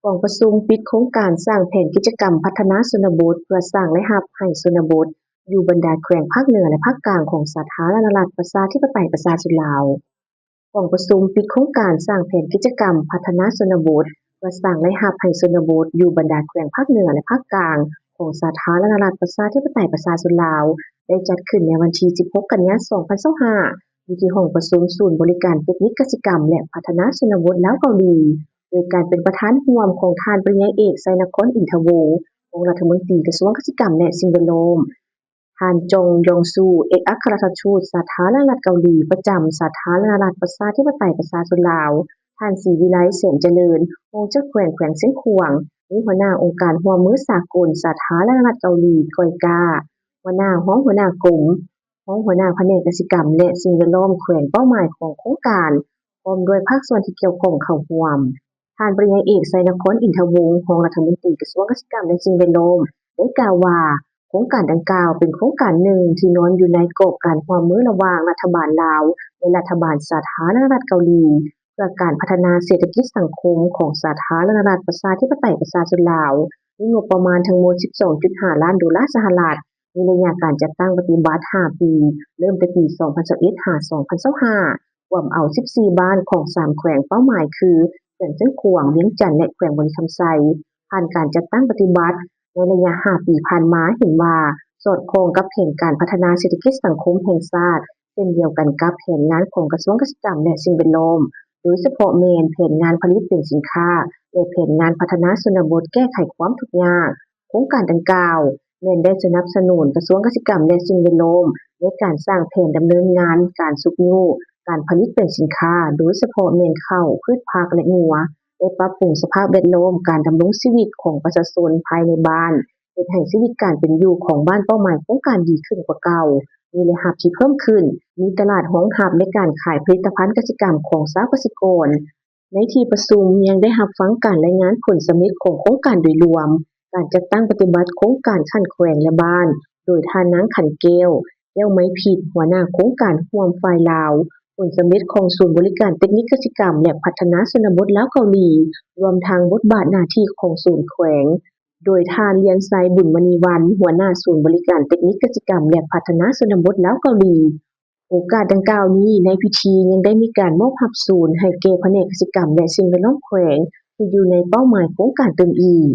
กองประชุมปิดโครงการสร้างแผนกิจกรรมพัฒนาชนบทเพื่อสร้างและรับให้ชนบทอยู่บรรดาแขวงภาคเหนือและภาคกลางของสาธารณรัฐประชาธิปไตยประชาชนลาวกองประชุมปิดโครงการสร้างแผนกิจกรรมพัฒนาชนบทเพื่อสร้างและรับให้ชนบทอยู่บรรดาแขวงภาคเหนือและภาคกลางของสาธารณรัฐประชาธิปไตยประชาชนลาวได้จัดขึ้นในวันที่16กันยายน2025อยู่ที่ห้องประชุมศูนย์บริการเทคนิคกสิกรรมและพัฒนาชนบทลาวเกาหลีโดยการเป็นประธานร่วมของท่านปริญญาเอกไซนครอินทวงศ์องค์รัฐมนตรีกระทรวงเกษตรกรรมและสิ่งแวดล้อมท่านจงยองซูเอกอัครราชทูตสาธารณรัฐเกาหลีประจำสาธารณรัฐประชาธิปไตยประชาชนลาวท่านศรีวิไลแสนเจริญองค์เจ้าแขวงเส้นขวางมีหัวหน้าองค์การร่วมมือสากลสาธารณรัฐเกาหลีกอยกาหัวหน้ากรมหัวหน้าแผนกกสิกรรมและสิ่งแวดล้อมแขวงเป้าหมายของโครงการพร้อมด้วยภาคส่วนที่เกี่ยวข้องเข้าร่วม ท่านปริญญาเอกไซนครอินทวงศ์รองรัฐมนตรีกระทรวงเกษตรกรรมและสิ่งแวดล้อมได้กล่าวว่าโครงการดังกล่าวเป็นโครงการหนึ่งที่นอนอยู่ในกรอบการร่วมมือระหว่างรัฐบาลลาวและรัฐบาลสาธารณรัฐเกาหลีเพื่อการพัฒนาเศรษฐกิจสังคมของสาธารณรัฐประชาธิปไตยประชาชนลาวมีงบประมาณทั้งหมด 12.5 ล้านดอลลาร์สหรัฐมีระยะการจัดตั้งปฏิบัติ 5 ปีเริ่มแต่ปี 2021-2025 รวมเอา 14 บ้านของ 3 แขวงเป้าหมายคือแขวงเส้นขวางเวียงจันทน์และแขวงบริคำไซผ่านการจัดตั้งปฏิบัติในระยะ 5 ปีผ่านมาเห็นว่าสอดคล้องกับแผนการพัฒนาเศรษฐกิจสังคมแห่งชาติเช่นเดียวกันกับแผนงานของกระทรวงเกษตรกรรมและสิ่งแวดล้อมโดยเฉพาะแม่นแผนงานผลิตเป็นสินค้าและแผนงานพัฒนาชนบทแก้ไขความทุกข์ยากโครงการดังกล่าวแม่นได้สนับสนุนกระทรวงเกษตรกรรมและสิ่งแวดล้อมในการสร้างแผนดำเนินงานการสุกยูการผลิตเป็นสินค้าโดยเฉพาะแม่นข้าวพืชผักและงัวได้ปรับปรุงสภาพแวดล้อมการดำรงชีวิตของประชาชนภายในบ้านเฮ็ดให้ชีวิตการเป็นอยู่ของบ้านเป้าหมายโครงการดีขึ้นกว่าเก่ามีรายรับที่เพิ่มขึ้นมีตลาดรองรับในการขายผลิตภัณฑ์เกษตรกรรมของชาวเกษตรกรในที่ประชุมยังได้รับฟังการรายงานผลสำเร็จของโครงการโดยรวมการจัดตั้งปฏิบัติโครงการขั้นแขวงและบ้านโดยท่านนางขันแก้วไม้ผิดหัวหน้าโครงการร่วมฝ่ายลาวผลสำเร็จของศูนย์บริการเทคนิคกสิกรรมและพัฒนาชนบทลาวเกาหลีรวมทั้งบทบาทหน้าที่ของศูนย์แขวงโดยท่านเลียนไซบุญมณีวรรณหัวหน้าศูนย์บริการเทคนิคกสิกรรมและพัฒนาชนบทลาวเกาหลีโอกาสดังกล่าวนี้ในพิธียังได้มีการมอบรับศูนย์ให้แก่แผนกกสิกรรมและสิ่งแวดล้อมแขวงที่อยู่ในเป้าหมายโครงการตนอีก